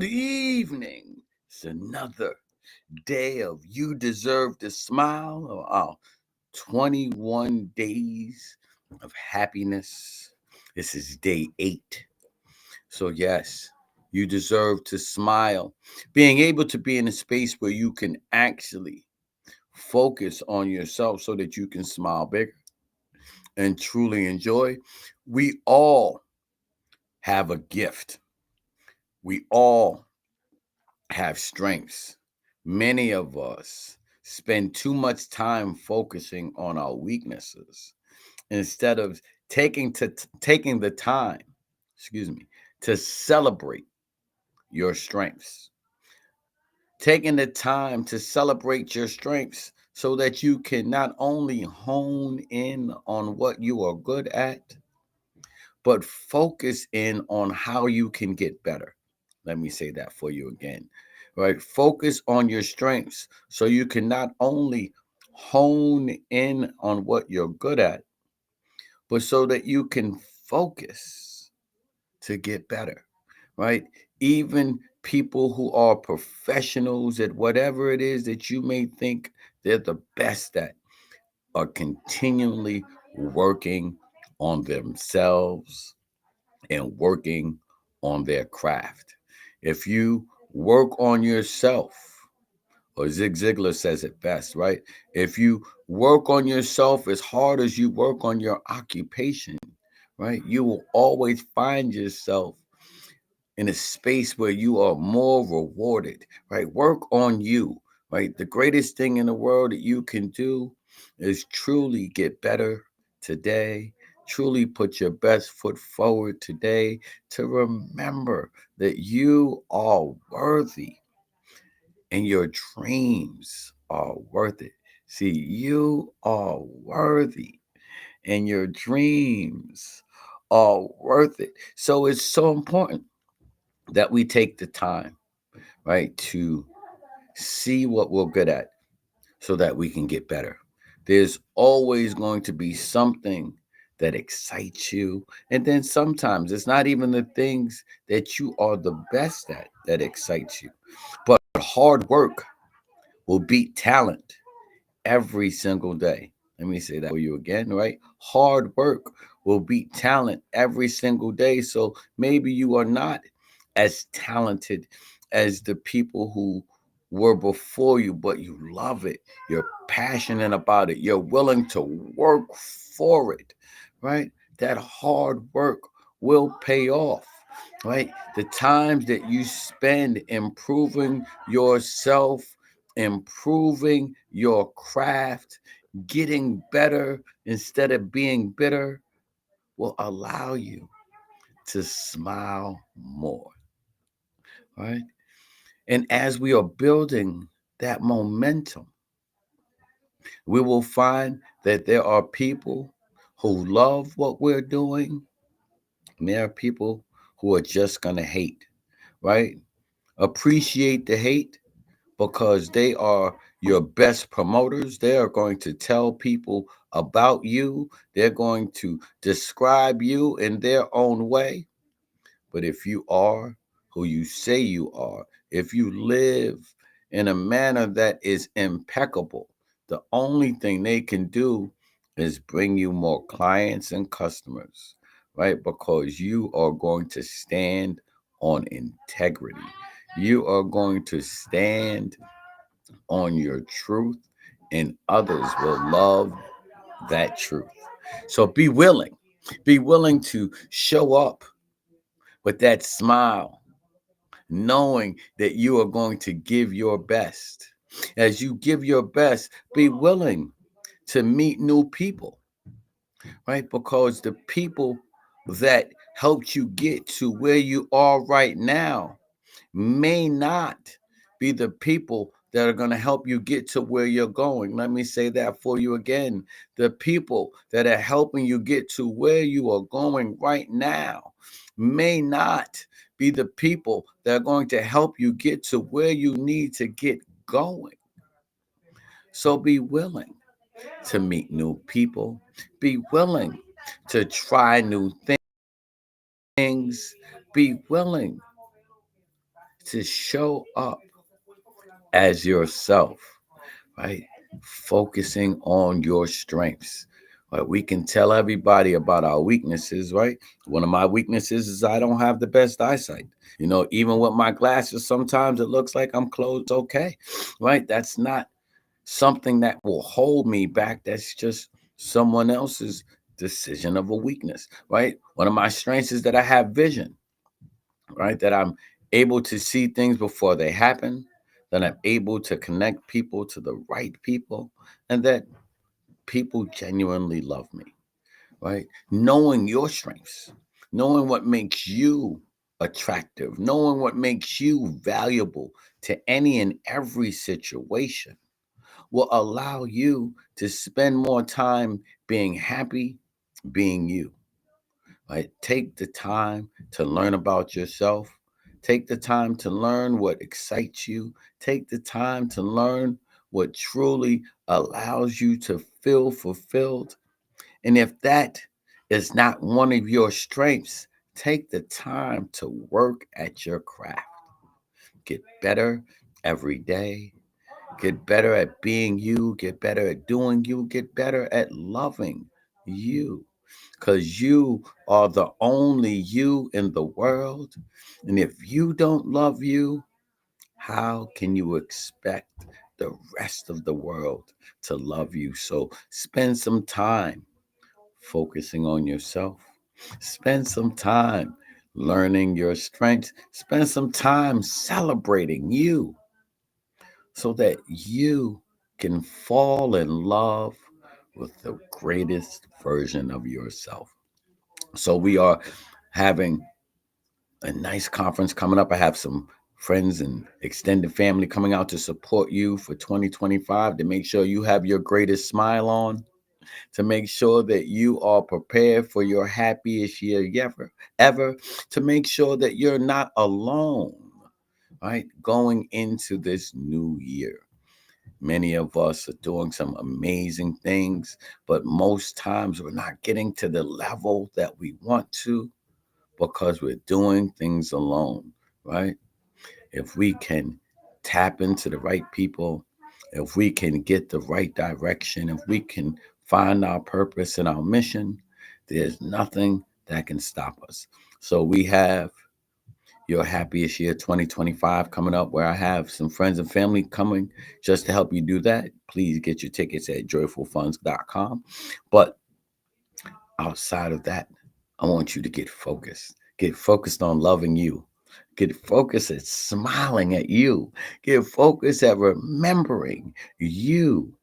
Good evening. It's another day of You Deserve to Smile, or our 21 days of happiness. This is day 8. So, yes, you deserve to smile. Being able to be in a space where you can actually focus on yourself so that you can smile bigger and truly enjoy. We all have a gift. We all have strengths. Many of us spend too much time focusing on our weaknesses instead of taking the time, to celebrate your strengths. Taking the time to celebrate your strengths so that you can not only hone in on what you are good at, but focus in on how you can get better. Let me say that for you again, right? Focus on your strengths so you can not only hone in on what you're good at, but so that you can focus to get better, right? Even people who are professionals at whatever it is that you may think they're the best at are continually working on themselves and working on their craft. If you work on yourself, or Zig Ziglar says it best, right? If you work on yourself as hard as you work on your occupation, right, you will always find yourself in a space where you are more rewarded, right? Work on you, right? The greatest thing in the world that you can do is truly get better today, truly put your best foot forward today, to remember that you are worthy and your dreams are worth it. See, you are worthy and your dreams are worth it. So it's so important that we take the time, right, to see what we're good at so that we can get better. There's always going to be something that excites you. And then sometimes it's not even the things that you are the best at that excites you. But hard work will beat talent every single day. Let me say that for you again, right? Hard work will beat talent every single day. So maybe you are not as talented as the people who were before you, but you love it. You're passionate about it. You're willing to work for it, right? That hard work will pay off, right? The times that you spend improving yourself, improving your craft, getting better instead of being bitter will allow you to smile more, right? And as we are building that momentum, we will find that there are people who love what we're doing, and there are people who are just going to hate, right? Appreciate the hate because they are your best promoters. They are going to tell people about you, they're going to describe you in their own way. But if you are who you say you are, if you live in a manner that is impeccable, the only thing they can do is bring you more clients and customers, right? Because you are going to stand on integrity. You are going to stand on your truth, and others will love that truth. So be willing to show up with that smile, knowing that you are going to give your best. As you give your best, be willing to meet new people, right? Because the people that helped you get to where you are right now may not be the people that are going to help you get to where you're going. Let me say that for you again. The people that are helping you get to where you are going right now may not be the people that are going to help you get to where you need to get going. So be willing to meet new people, be willing to try new things, be willing to show up as yourself, right? Focusing on your strengths. Right? We can tell everybody about our weaknesses, right? One of my weaknesses is I don't have the best eyesight. Even with my glasses, sometimes it looks like I'm close okay, right? That's not something that will hold me back. That's just someone else's decision of a weakness, right? One of my strengths is that I have vision, right? That I'm able to see things before they happen, that I'm able to connect people to the right people, and that people genuinely love me, right? Knowing your strengths, knowing what makes you attractive, knowing what makes you valuable to any and every situation will allow you to spend more time being happy, being you. Right? Take the time to learn about yourself. Take the time to learn what excites you. Take the time to learn what truly allows you to feel fulfilled. And if that is not one of your strengths, take the time to work at your craft. Get better every day. Get better at being you. Get better at doing you. Get better at loving you, because you are the only you in the world. And if you don't love you, how can you expect the rest of the world to love you? So spend some time focusing on yourself. Spend some time learning your strengths. Spend some time celebrating you so that you can fall in love with the greatest version of yourself. So we are having a nice conference coming up. I have some friends and extended family coming out to support you for 2025 to make sure you have your greatest smile on, to make sure that you are prepared for your happiest year ever, to make sure that you're not alone, right? Going into this new year. Many of us are doing some amazing things, but most times we're not getting to the level that we want to because we're doing things alone, right? If we can tap into the right people, if we can get the right direction, if we can find our purpose and our mission, there's nothing that can stop us. So we have your happiest year 2025 coming up, where I have some friends and family coming just to help you do that. Please get your tickets at joyfulfunds.com. But outside of that, I want you to get focused. Get focused on loving you. Get focused at smiling at you. Get focused at remembering you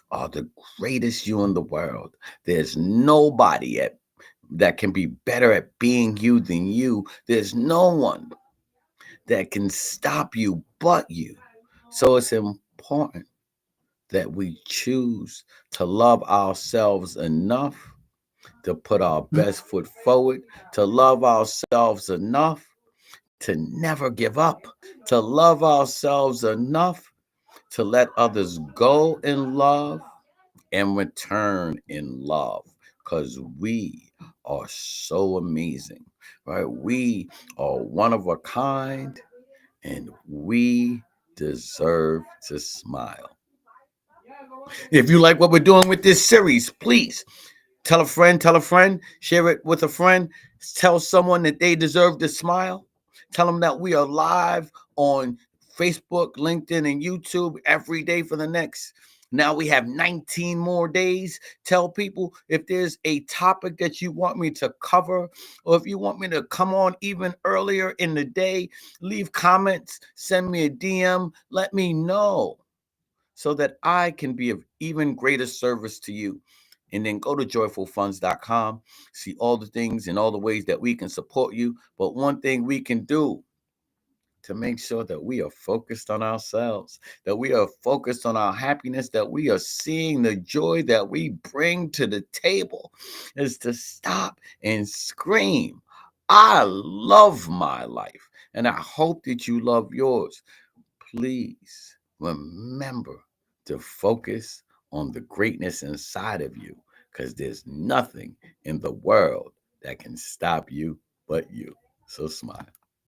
are the greatest you in the world. There's nobody that can be better at being you than you. There's no one that can stop you but you. So it's important that we choose to love ourselves enough to put our best foot forward, to love ourselves enough to never give up, to love ourselves enough to let others go in love and return in love, because we are so amazing, right? We are one of a kind, and we deserve to smile. If you like what we're doing with this series, please tell a friend, share it with a friend, tell someone that they deserve to smile. Tell them that we are live on Facebook, LinkedIn, and YouTube every day for the next. Now we have 19 more days. Tell people if there's a topic that you want me to cover, or if you want me to come on even earlier in the day, leave comments, send me a DM, let me know so that I can be of even greater service to you. And then go to joyfulfunds.com, see all the things and all the ways that we can support you. But one thing we can do to make sure that we are focused on ourselves, that we are focused on our happiness, that we are seeing the joy that we bring to the table, is to stop and scream, I love my life. And I hope that you love yours. Please remember to focus on the greatness inside of you, because there's nothing in the world that can stop you but you. So smile.